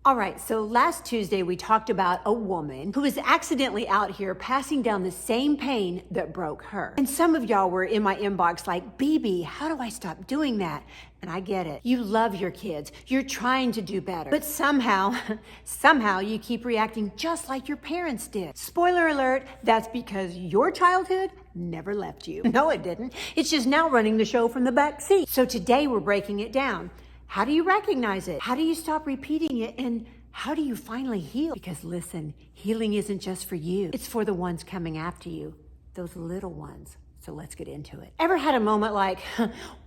All right, so last Tuesday we talked about a woman who was accidentally out here passing down the same pain that broke her. And some of y'all were in my inbox like, BB, how do I stop doing that? And I get it. You love your kids. You're trying to do better. But somehow you keep reacting just like your parents did. Spoiler alert, that's because your childhood never left you. No, it didn't. It's just now running the show from the back seat. So today we're breaking it down. How do you recognize it? How do you stop repeating it? And how do you finally heal? Because listen, healing isn't just for you. It's for the ones coming after you, those little ones. So let's get into it. Ever had a moment like,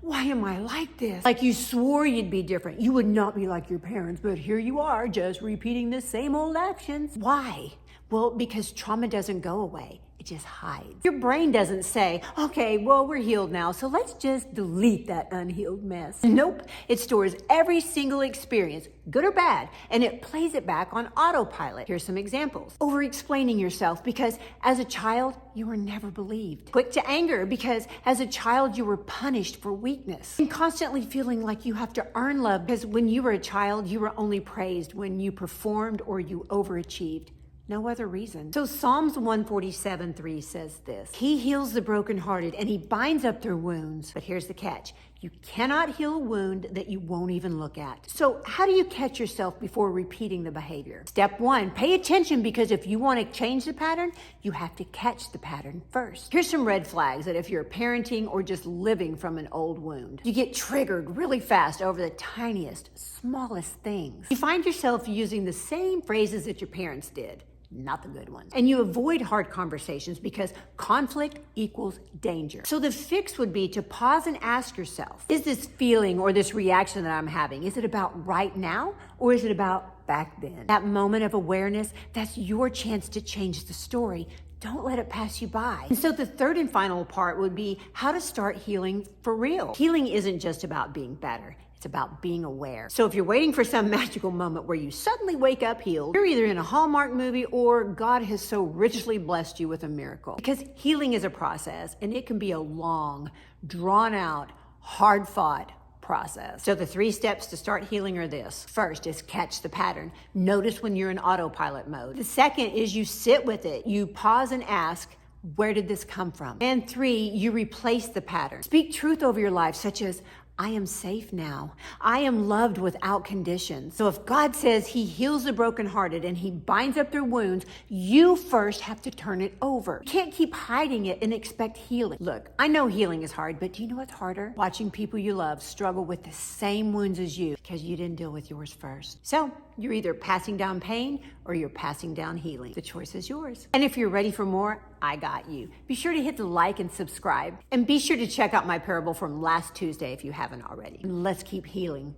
why am I like this? Like you swore you'd be different. You would not be like your parents, but here you are just repeating the same old actions. Why? Well, because trauma doesn't go away. It just hides. Your brain doesn't say, okay, well, we're healed now, so let's just delete that unhealed mess. Nope. It stores every single experience, good or bad, and it plays it back on autopilot. Here's some examples. Over-explaining yourself because as a child, you were never believed. Quick to anger because as a child, you were punished for weakness. And constantly feeling like you have to earn love because when you were a child, you were only praised when you performed or you overachieved. No other reason. So Psalms 147:3 says this, He heals the brokenhearted and He binds up their wounds. But here's the catch. You cannot heal a wound that you won't even look at. So how do you catch yourself before repeating the behavior? Step 1, pay attention because if you want to change the pattern, you have to catch the pattern first. Here's some red flags that if you're parenting or just living from an old wound, you get triggered really fast over the tiniest, smallest things. You find yourself using the same phrases that your parents did. Not the good ones. And you avoid hard conversations because conflict equals danger. So the fix would be to pause and ask yourself, is this feeling or this reaction that I'm having, is it about right now or is it about back then? That moment of awareness, that's your chance to change the story. Don't let it pass you by. And so the third and final part would be how to start healing for real. Healing isn't just about being better. It's about being aware. So if you're waiting for some magical moment where you suddenly wake up healed, you're either in a Hallmark movie or God has so richly blessed you with a miracle. Because healing is a process and it can be a long, drawn out, hard fought process. So the 3 steps to start healing are this. First is catch the pattern. Notice when you're in autopilot mode. The second is you sit with it. You pause and ask, where did this come from? And 3, you replace the pattern. Speak truth over your life, such as, I am safe now. I am loved without conditions. So if God says He heals the brokenhearted and He binds up their wounds, you first have to turn it over. You can't keep hiding it and expect healing. Look, I know healing is hard, but do you know what's harder? Watching people you love struggle with the same wounds as you because you didn't deal with yours first. So you're either passing down pain or you're passing down healing. The choice is yours. And if you're ready for more, I got you. Be sure to hit the like and subscribe. And be sure to check out my parable from last Tuesday if you haven't already. And let's keep healing.